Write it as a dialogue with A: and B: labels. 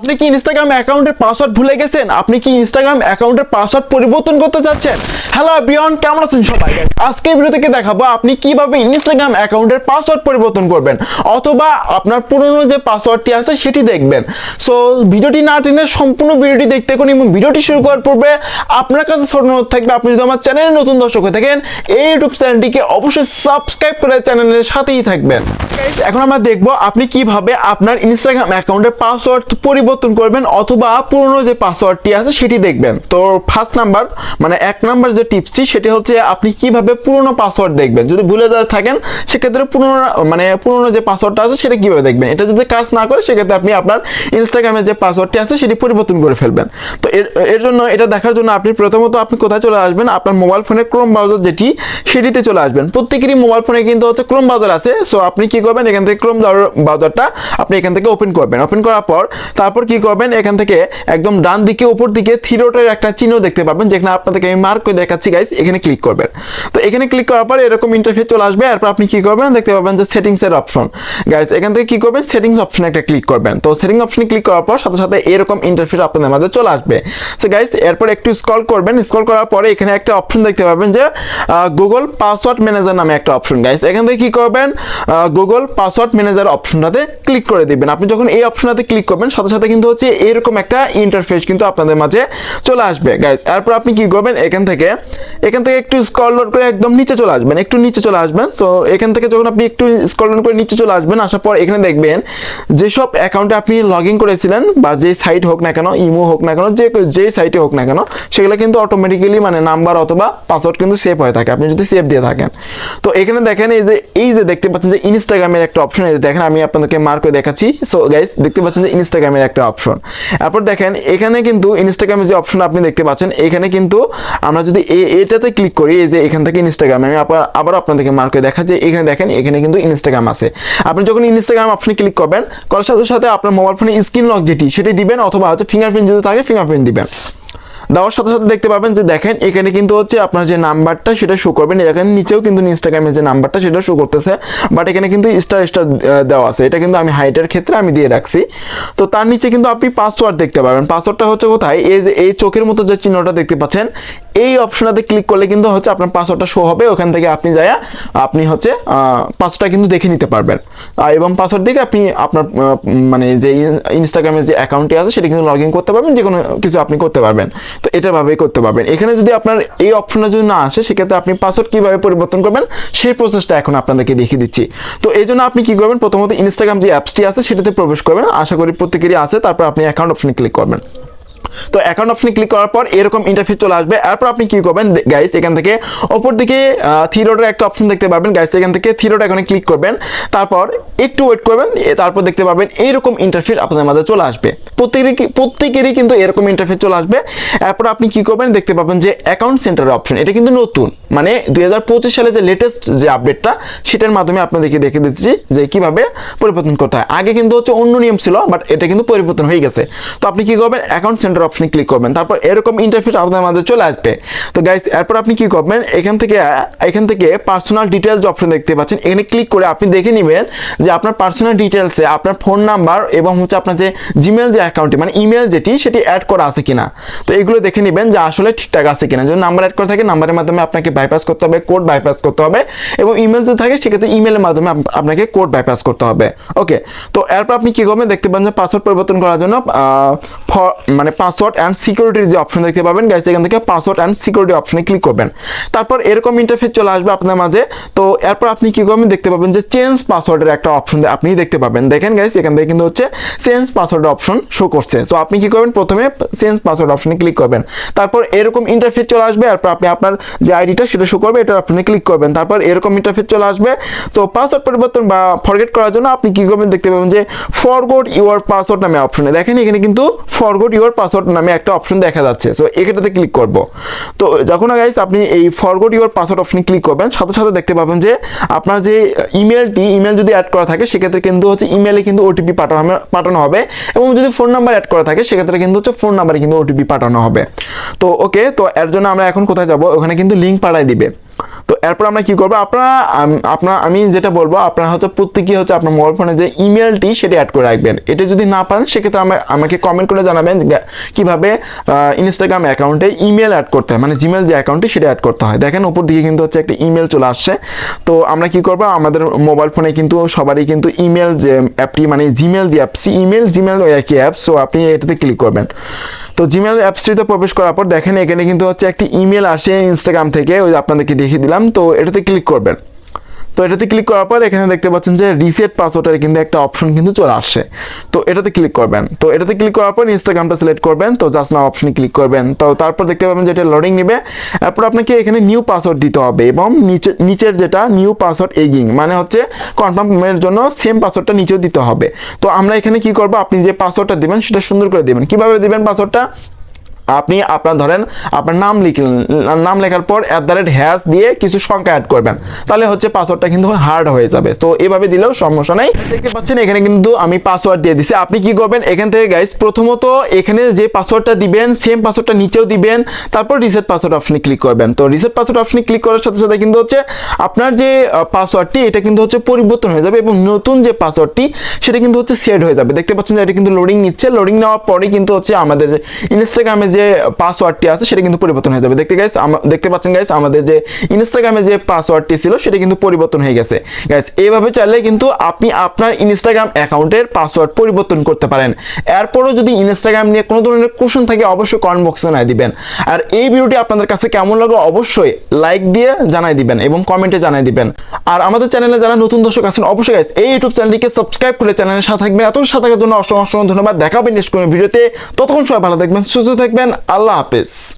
A: আপনি কি ইনস্টাগ্রাম অ্যাকাউন্টের পাসওয়ার্ড ভুলে গেছেন? আপনি কি ইনস্টাগ্রাম অ্যাকাউন্টের পাসওয়ার্ড পরিবর্তন করতে চাচ্ছেন? হ্যালো এভরিওয়ান, কেমন আছেন সবাই? আজকে ভিডিও থেকে দেখাবো আপনি কিভাবে ইনস্টাগ্রাম অ্যাকাউন্টের পাসওয়ার্ড পরিবর্তন করবেন, অথবা আপনার পুরনো যে পাসওয়ার্ডটি আছে সেটি দেখবেন। সো ভিডিওটি না টেনে সম্পূর্ণ ভিডিওটি দেখতে থাকুন, এবং ভিডিওটি শুরু করার পূর্বে আপনার কাছে ছোট অনুরোধ থাকবে, আপনি যদি আমার চ্যানেলে নতুন দর্শক হয়ে থাকেন এই ইউটিউব চ্যানেলটিকে অবশ্যই সাবস্ক্রাইব করে চ্যানেলের সাথেই থাকবেন। এখন আমরা দেখবো আপনি কিভাবে আপনার ইনস্টাগ্রাম অ্যাকাউন্টের পাসওয়ার্ড পরিবর্তন করবেন, অথবা পুরনো যে পাসওয়ার্ডটি আছে সেটি দেখবেন। তো ফার্স্ট নাম্বার মানে 1 নাম্বার যে টিপসটি সেটি হচ্ছে আপনি কিভাবে পুরনো পাসওয়ার্ড দেখবেন। যদি ভুলে যা থাকেন সেক্ষেত্রে পুরনো যে পাসওয়ার্ডটা আছে সেটা কিভাবে দেখবেন। এটা যদি কাজ না করে সেক্ষেত্রে আপনি আপনার ইনস্টাগ্রামের যে পাসওয়ার্ডটি আছে সেটি পরিবর্তন করে ফেলবেন। তো এর জন্য এটা দেখার জন্য আপনি প্রথমত আপনি কোথায় চলে আসবেন, আপনার মোবাইল ফোনের ক্রোম ব্রাউজার যেটি সেটিতে চলে আসবেন। প্রত্যেকেরই মোবাইল ফোনে কিন্তু হচ্ছে ক্রোম ব্রাউজার আছে। সো আপনি কি করবেন, এখান থেকে ক্রোম ব্রাউজারটা আপনি এখান থেকে ওপেন করবেন। ওপেন করার পর তারপর কি করবেন, এখান থেকে একদম ডান দিকে উপর দিকে থ্রি ডটের একটা চিহ্ন দেখতে পাবেন, যেখানে আপনাদেরকে আমি মার্ক করে দেখাচ্ছি গাইস, এখানে ক্লিক করবেন। তো এখানে ক্লিক করার পর এরকম ইন্টারফেস চলে আসবে। এরপর আপনি কি করবেন, দেখতে পাবেন যে সেটিংস এর অপশন। গাইস এখান থেকে কি করবেন, সেটিংস অপশনে একটা ক্লিক করবেন। তো সেটিং অপশনে ক্লিক করার পর সাথে সাথে এরকম ইন্টারফেস আপনাদের মাঝে চলে আসবে। সো গাইস এরপর একটু স্ক্রল করবেন। স্ক্রল করার পরে এখানে একটা অপশন দেখতে পাবেন যে গুগল পাসওয়ার্ড ম্যানেজার নামে একটা অপশন। গাইস এখান থেকে কি করবেন, গুগল পাসওয়ার্ড ম্যানেজার অপশনটাতে ক্লিক করে দিবেন। আপনি যখন এই অপশনটাতে ক্লিক করবেন সাথে সাথে কিন্তু হচ্ছে এরকম একটা ইন্টারফেস কিন্তু আপনাদের মাঝে চলে আসবে। গাইস এরপর আপনি কি করবেন, এখান থেকে একটু স্ক্রল ডাউন করে একদম নিচে চলে আসবেন, একটু নিচে চলে আসবেন। সো এখান থেকে যখন আপনি একটু স্ক্রল ডাউন করে নিচে চলে আসবেন, আসার পর এখানে দেখবেন যেসব অ্যাকাউন্টে আপনি লগ ইন করেছিলেন, বা যে সাইট হোক না কেন, ইমো হোক না কেন, যে সাইটে হোক না কেন, সেগুলো কিন্তু অটোমেটিক্যালি মানে নাম্বার অথবা পাসওয়ার্ড কিন্তু সেভ হয়ে থাকে আপনি যদি সেভ দিয়ে থাকেন। তো এখানে দেখেন এই যে দেখতে পাচ্ছেন যে ইনস্টাগ্রামের একটা অপশন, এই দেখেন আমি আপনাদেরকে মার্ক করে দেখাচ্ছি। সো গাইস দেখতে পাচ্ছেন যে ইনস্টাগ্রামের একটা অপশন। এরপর দেখেন এখানে কিন্তু ইনস্টাগ্রামের যে অপশন আপনি দেখতে পাচ্ছেন, এখানে কিন্তু আমরা যদি এটাতে ক্লিক করি, এই যে এখান থেকে ইনস্টাগ্রামে আমি আবার আপনাদেরকে মার্ক করে দেখাচ্ছি। এখানে দেখেন এখানে কিন্তু ইনস্টাগ্রাম আছে। আপনি যখন ইনস্টাগ্রাম অপশনে ক্লিক করবেন, করার সাথে সাথে আপনার মোবাইল ফোনে স্ক্রিন লক যেটি সেটি দিবেন, অথবা হচ্ছে ফিঙ্গারপ্রিন্ট যদি থাকে ফিঙ্গারপ্রিন্ট দিবেন। দেওয়ার সাথে সাথে দেখতে পাবেন যে দেখেন এখানে কিন্তু হচ্ছে আপনার যে নাম্বারটা সেটা শো করবেন। এখানে নিচেও কিন্তু ইনস্টাগ্রামের যে নাম্বারটা সেটা শো করতেছে, বাট এখানে কিন্তু স্টার দেওয়া আছে। এটা কিন্তু আমি হাইটের ক্ষেত্রে আমি দিয়ে রাখছি। তো তার নিচে কিন্তু আপনি পাসওয়ার্ড দেখতে পাবেন। পাসওয়ার্ডটা হচ্ছে কোথায়, এই যে এই চোখের মতো যে চিহ্নটা দেখতে পাচ্ছেন, এই অপশনটাতে ক্লিক করলে কিন্তু হচ্ছে আপনার পাসওয়ার্ডটা শো হবে। ওখান থেকে আপনি হচ্ছে পাসওয়ার্ডটা কিন্তু দেখে নিতে পারবেন, এবং পাসওয়ার্ড দেখে আপনি আপনার মানে যে ইনস্টাগ্রামের যে অ্যাকাউন্টটি আছে সেটা কিন্তু লগ ইন করতে পারবেন, যে কোনো কিছু আপনি করতে পারবেন। তো এটা ভাবেই করতে পারবেন। এখানে যদি আপনার এই অপশনটা যদি না আসে, সেক্ষেত্রে আপনি পাসওয়ার্ড কিভাবে পরিবর্তন করবেন সেই প্রসেসটা এখন আপনাদেরকে দেখিয়ে দিচ্ছি। তো এই জন্য আপনি কি করবেন, প্রথমত ইনস্টাগ্রাম যে অ্যাপসটি আছে সেটাতে প্রবেশ করবেন, আশা করি প্রত্যেকেরই আছে। তারপর আপনি অ্যাকাউন্ট অপশনে ক্লিক করবেন। তো অ্যাকাউন্ট অপশনে ক্লিক করার পর এরকম ইন্টারফেস চলে আসবে। এরপর আপনি কি করবেন গাইস, এখান থেকে ওপর দিকে থ্রি ডটের একটা অপশন দেখতে পাবেন। গাইস এখান থেকে থ্রি ডট এখানে ক্লিক করবেন, তারপর একটু ওয়েট করবেন, তারপর দেখতে পাবেন এইরকম ইন্টারফেস আপনাদের মাঝে চলে আসবে। প্রত্যেকেরই কিন্তু এরকম ইন্টারফেস চলে আসবে। এরপর আপনি কি করবেন, দেখতে পাবেন যে অ্যাকাউন্ট সেন্টারের অপশন। এটা কিন্তু নতুন, মানে 2025 সালে যে লেটেস্ট যে আপডেটটা সেটার মাধ্যমে আপনাদেরকে দেখে দিচ্ছি যে কিভাবে পরিবর্তন করতে হয়। আগে কিন্তু হচ্ছে অন্য নিয়ম ছিল, বাট এটা কিন্তু পরিবর্তন হয়ে গেছে। তো আপনি কি করবেন, অ্যাকাউন্ট সেন্টার অপশনে ক্লিক করবেন, তারপর এরকম ইন্টারফেস আপনাদের মাঝে চলে আসবে। তো গাইস এরপর আপনি কি করবেন, এখান থেকে পার্সোনাল ডিটেইলস অপশন দেখতে পাচ্ছেন, এখানে ক্লিক করে আপনি দেখে নেবেন যে আপনার পার্সোনাল ডিটেইলসে আপনার ফোন নাম্বার এবং হচ্ছে আপনার যে জিমেল যে অ্যাকাউন্টে মানে ইমেল যেটি সেটি অ্যাড করা আছে কিনা। তো এগুলো দেখে নেবেন যে আসলে ঠিকঠাক আছে কিনা। যদি নাম্বার অ্যাড করা থাকে নাম্বারের মাধ্যমে আপনাকে বাইপাস করতে হবে, কোড বাইপাস করতে হবে, এবং ইমেল যদি থাকে সেক্ষেত্রে ইমেলের মাধ্যমে আপনাকে কোড বাইপাস করতে হবে। ওকে, তো এরপর আপনি কি করবেন, দেখতে পাবেন যে পাসওয়ার্ড পরিবর্তন করার জন্য মানে পাসওয়ার্ড অ্যান্ড সিকিউরিটির যে অপশন দেখতে পাবেন। গাইস এখান থেকে পাসওয়ার্ড অ্যান্ড সিকিউরিটি অপশনে ক্লিক করবেন, তারপর এরকম ইন্টারফেস চলে আসবে আপনার মাঝে। তো এরপর আপনি কি করবেন, দেখতে পাবেন যে চেঞ্জ পাসওয়ার্ডের একটা অপশন আপনি দেখতে পাবেন। দেখেন গাইস এখান থেকে কিন্তু হচ্ছে চেঞ্জ পাসওয়ার্ড অপশন শো করছে। তো আপনি কি করবেন, প্রথমে চেঞ্জ পাসওয়ার্ড অপশনে ক্লিক করবেন, তারপর এরকম ইন্টারফেস চলে আসবে। এরপর আপনি আপনার যে আইডিটা সেটা শো করবে, এটা আপনি ক্লিক করবেন, তারপর এরকম ইন্টারফেস চলে আসবে। তো পাসওয়ার্ড পরিবর্তন বা ফরগেট করার জন্য আপনি কি করবেন, দেখতে পাবেন যে ফরগট ইউর পাসওয়ার্ড নামে অপশনে দেখেন এখানে কিন্তু ফরগট ইউর পাসওয়ার্ড নামে একটা অপশন দেখা যাচ্ছে। সো এটাতে ক্লিক করব। তো যখন গাইস আপনি এই ফরগট ইউর পাসওয়ার্ড অপশনে ক্লিক করবেন, সাথে সাথে দেখতে পাবেন যে আপনার যে ইমেল যদি অ্যাড করা থাকে সেক্ষেত্রে কিন্তু হচ্ছে ইমেলে কিন্তু ওটিপি পাঠানো হবে, এবং যদি ফোন নাম্বার অ্যাড করা থাকে সেক্ষেত্রে কিন্তু হচ্ছে ফোন নাম্বারে কিন্তু ওটিপি পাঠানো হবে। তো ওকে, তো এর জন্য আমরা এখন কোথায় যাব, ওখানে কিন্তু লিঙ্ক পাঠাই দিবে। তো এরপর আমরা কি করবো, আমি যেটা বলবো, আপনার হচ্ছে প্রত্যেকেই হচ্ছে আপনার মোবাইল ফোনে যে ইমেলটি সেটা অ্যাড করে রাখবেন। এটা যদি না পারেন সেক্ষেত্রে আমাকে কমেন্ট করে জানাবেন কিভাবে ইনস্টাগ্রাম অ্যাকাউন্টে ইমেল অ্যাড করতে হয়, মানে জিমেল যে অ্যাকাউন্টটি সেটা অ্যাড করতে হয়। দেখেন উপর দিকে কিন্তু হচ্ছে একটা ইমেল চলে আসছে। তো আমরা কি করবো, আমাদের মোবাইল ফোনে কিন্তু সবারই কিন্তু ইমেল যে অ্যাপটি, মানে জিমেল যে অ্যাপস, ইমেল জিমেল একই অ্যাপস। সো আপনি এটাতে ক্লিক করবেন। তো জিমেল অ্যাপসটিতে প্রবেশ করার পর দেখেন এখানে কিন্তু হচ্ছে একটি ইমেল আসে ইনস্টাগ্রাম থেকে, ওই আপনাদেরকে দেখিয়ে দিলাম। তো এটাতে ক্লিক করবেন। তো এটাতে ক্লিক করার পর এখানে দেখতে পাচ্ছেন যে রিসেট পাসওয়ার্ডের কিন্তু একটা অপশন কিন্তু চলে আসছে। তো এটাতে ক্লিক করবেন। তো এটাতে ক্লিক করার পর ইনস্টাগ্রামটা সিলেক্ট করবেন। তো জাস্ট নাও অপশনে ক্লিক করবেন। তো তারপর দেখতে পাবেন যে এটা লোডিং নেবে। এরপর আপনাকে এখানে নিউ পাসওয়ার্ড দিতে হবে এবং নিচের যেটা নিউ পাসওয়ার্ড এগিং, মানে হচ্ছে কনফার্মের জন্য সেম পাসওয়ার্ডটা নিচেও দিতে হবে। তো আমরা এখানে কি করব, আপনি যে পাসওয়ার্ডটা দিবেন সেটা সুন্দর করে দিবেন। কিভাবে দিবেন পাসওয়ার্ডটা, আপনি আপনার ধরেন আপনার নাম লিখলেন, নাম লেখার পর @# দিয়ে কিছু সংখ্যা অ্যাড করবেন, তাহলে হচ্ছে পাসওয়ার্ডটা কিন্তু হার্ড হয়ে যাবে। তো এভাবে দিলেও সমস্যা নেই। দেখতে পাচ্ছেন এখানে কিন্তু আমি পাসওয়ার্ড দিয়ে দিছি। আপনি কি করবেন, এখান থেকে গাইস প্রথমত এখানে যে পাসওয়ার্ডটা দিবেন সেম পাসওয়ার্ডটা নিচেও দিবেন, তারপর রিসেট পাসওয়ার্ড অপশনে ক্লিক করবেন। তো রিসেট পাসওয়ার্ড অপশনে ক্লিক করার সাথে সাথে কিন্তু হচ্ছে আপনার যে পাসওয়ার্ডটি এটা কিন্তু হচ্ছে পরিবর্তন হয়ে যাবে এবং নতুন যে পাসওয়ার্ডটি সেটা কিন্তু হচ্ছে সেট হয়ে যাবে। দেখতে পাচ্ছেন যে এটা কিন্তু লোডিং নিচ্ছে। লোডিং নেওয়ার পরেই কিন্তু হচ্ছে আমাদের ইনস্টাগ্রামে যে পাসওয়ার্ডটি আছে সেটা কিন্তু পরিবর্তন হয়ে যাবে। দেখতে পাচ্ছেন গাইস আমাদের যে ইনস্টাগ্রামে যে পাসওয়ার্ডটি ছিল সেটা কিন্তু পরিবর্তন হয়ে গেছে। গাইস এইভাবে চাইলে কিন্তু আপনি আপনার ইনস্টাগ্রাম অ্যাকাউন্টের পাসওয়ার্ড পরিবর্তন করতে পারেন। এরপরও যদি ইনস্টাগ্রাম নিয়ে কোনো ধরনের কোশ্চেন থাকে অবশ্যই কমেন্ট বক্সে জানাই দিবেন। আর এই ভিডিওটি আপনাদের কাছে কেমন লাগলো অবশ্যই লাইক দিয়ে জানাই দিবেন এবং কমেন্টে জানাই দিবেন। আর আমাদের চ্যানেলে যারা নতুন দর্শক আছেন অবশ্যই গাইস এই ইউটিউব চ্যানেলটিকে সাবস্ক্রাইব করে চ্যানেলের সাথে থাকবেন। এত সাথে থাকার জন্য অসংখ্য ধন্যবাদ। দেখা হবে নেক্সট কোনো ভিডিওতে। ততক্ষণ সবাই ভালো থাকবেন, সুস্থ থাকবেন। আল্লাহ হাফেজ।